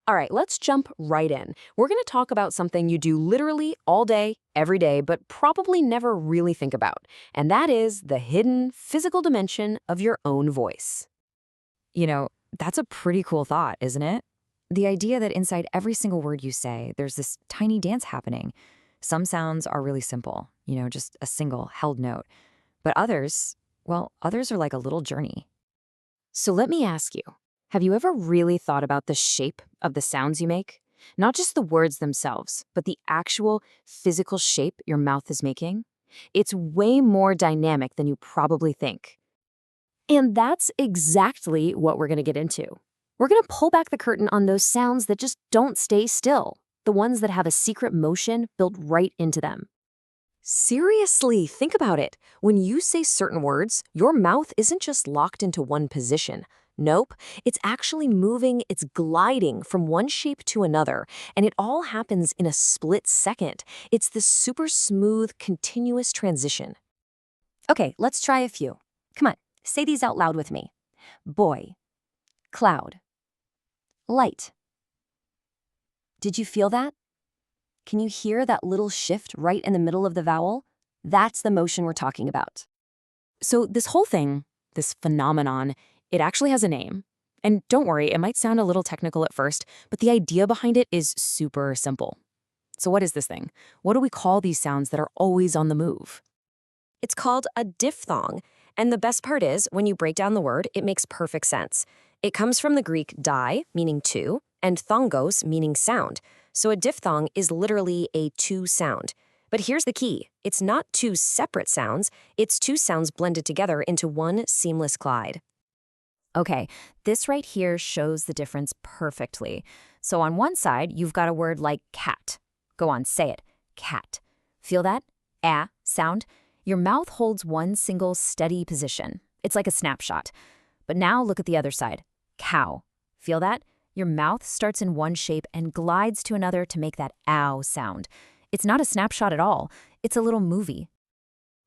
All right, let's jump right in. We're going to talk about something you do literally all day, every day, but probably never really think about, and that is the hidden physical dimension of your own voice. You know, that's a pretty cool thought, isn't it? The idea that inside every single word you say, there's this tiny dance happening. Some sounds are really simple, just a single held note. But others, well, others are like a little journey. So let me ask you, have you ever really thought about the shape of the sounds you make? Not just the words themselves, but the actual physical shape your mouth is making? It's way more dynamic than you probably think. And that's exactly what we're going to get into. We're going to pull back the curtain on those sounds that just don't stay still, the ones that have a secret motion built right into them. Seriously, think about it. When you say certain words, your mouth isn't just locked into one position. Nope, it's actually moving, it's gliding from one shape to another, and it all happens in a split second. It's this super smooth, continuous transition. Okay, let's try a few. Come on, say these out loud with me. Boy, cloud, light. Did you feel that? Can you hear that little shift right in the middle of the vowel? That's the motion we're talking about. So this whole thing, this phenomenon, it actually has a name. And don't worry, it might sound a little technical at first, but the idea behind it is super simple. So what is this thing? What do we call these sounds that are always on the move? It's called a diphthong. And the best part is, when you break down the word, it makes perfect sense. It comes from the Greek di, meaning two, and thongos, meaning sound. So a diphthong is literally a two sound. But here's the key. It's not two separate sounds. It's two sounds blended together into one seamless glide. Okay, this right here shows the difference perfectly. So on one side, you've got a word like cat. Go on, say it. Cat. Feel that? Sound. Your mouth holds one single steady position. It's like a snapshot. But now look at the other side. Cow. Feel that? Your mouth starts in one shape and glides to another to make that ow sound. It's not a snapshot at all. It's a little movie.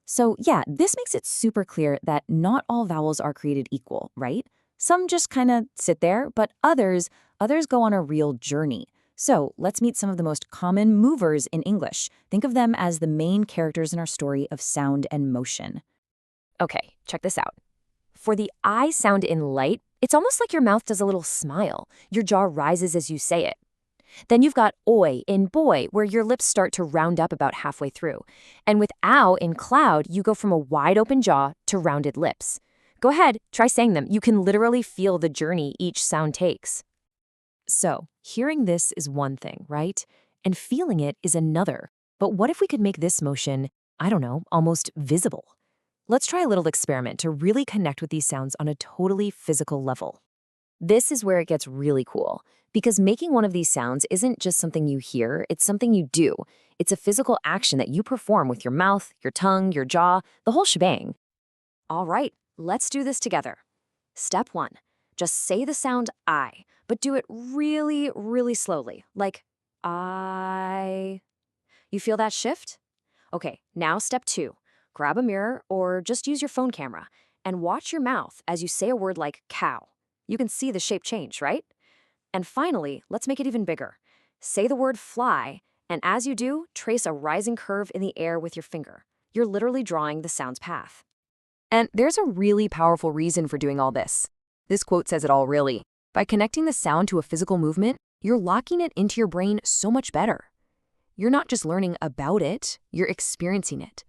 So yeah, this makes it super clear that not all vowels are created equal, right? Some just kind of sit there, but others go on a real journey. So let's meet some of the most common movers in English. Think of them as the main characters in our story of sound and motion. Okay, check this out. For the I sound in light, it's almost like your mouth does a little smile. Your jaw rises as you say it. Then you've got oi in boy, where your lips start to round up about halfway through. And with ow in cloud, you go from a wide open jaw to rounded lips. Go ahead, try saying them. You can literally feel the journey each sound takes. So, hearing this is one thing, right? And feeling it is another. But what if we could make this motion, I don't know, almost visible? Let's try a little experiment to really connect with these sounds on a totally physical level. This is where it gets really cool, because making one of these sounds isn't just something you hear, it's something you do. It's a physical action that you perform with your mouth, your tongue, your jaw, the whole shebang. All right, let's do this together. Step 1. Just say the sound I, but do it really, really slowly, like I. You feel that shift? Okay, now step 2. Grab a mirror or just use your phone camera and watch your mouth as you say a word like cow. You can see the shape change, right? And finally, let's make it even bigger. Say the word fly, and as you do, trace a rising curve in the air with your finger. You're literally drawing the sound's path. And there's a really powerful reason for doing all this. This quote says it all, really. By connecting the sound to a physical movement, you're locking it into your brain so much better. You're not just learning about it, you're experiencing it.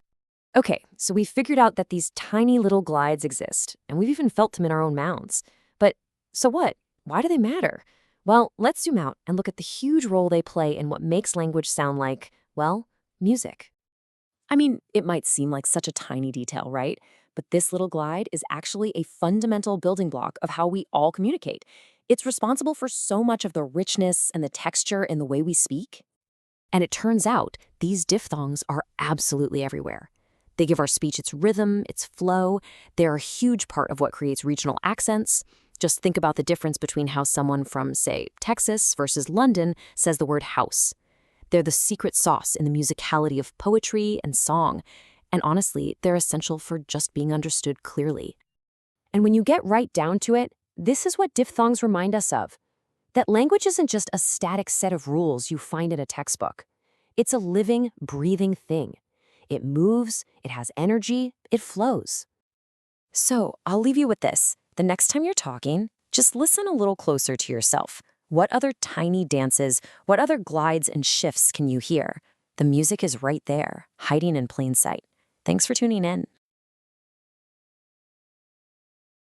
Okay, so we figured out that these tiny little glides exist, and we've even felt them in our own mouths. But so what? Why do they matter? Well, let's zoom out and look at the huge role they play in what makes language sound like, well, music. I mean, it might seem like such a tiny detail, right? But this little glide is actually a fundamental building block of how we all communicate. It's responsible for so much of the richness and the texture in the way we speak. And it turns out these diphthongs are absolutely everywhere. They give our speech its rhythm, its flow. They're a huge part of what creates regional accents. Just think about the difference between how someone from, say, Texas versus London says the word house. They're the secret sauce in the musicality of poetry and song. And honestly, they're essential for just being understood clearly. And when you get right down to it, this is what diphthongs remind us of. that language isn't just a static set of rules you find in a textbook. It's a living, breathing thing. It moves, it has energy, it flows. So I'll leave you with this. The next time you're talking, just listen a little closer to yourself. What other tiny dances, what other glides and shifts can you hear? The music is right there, hiding in plain sight. Thanks for tuning in.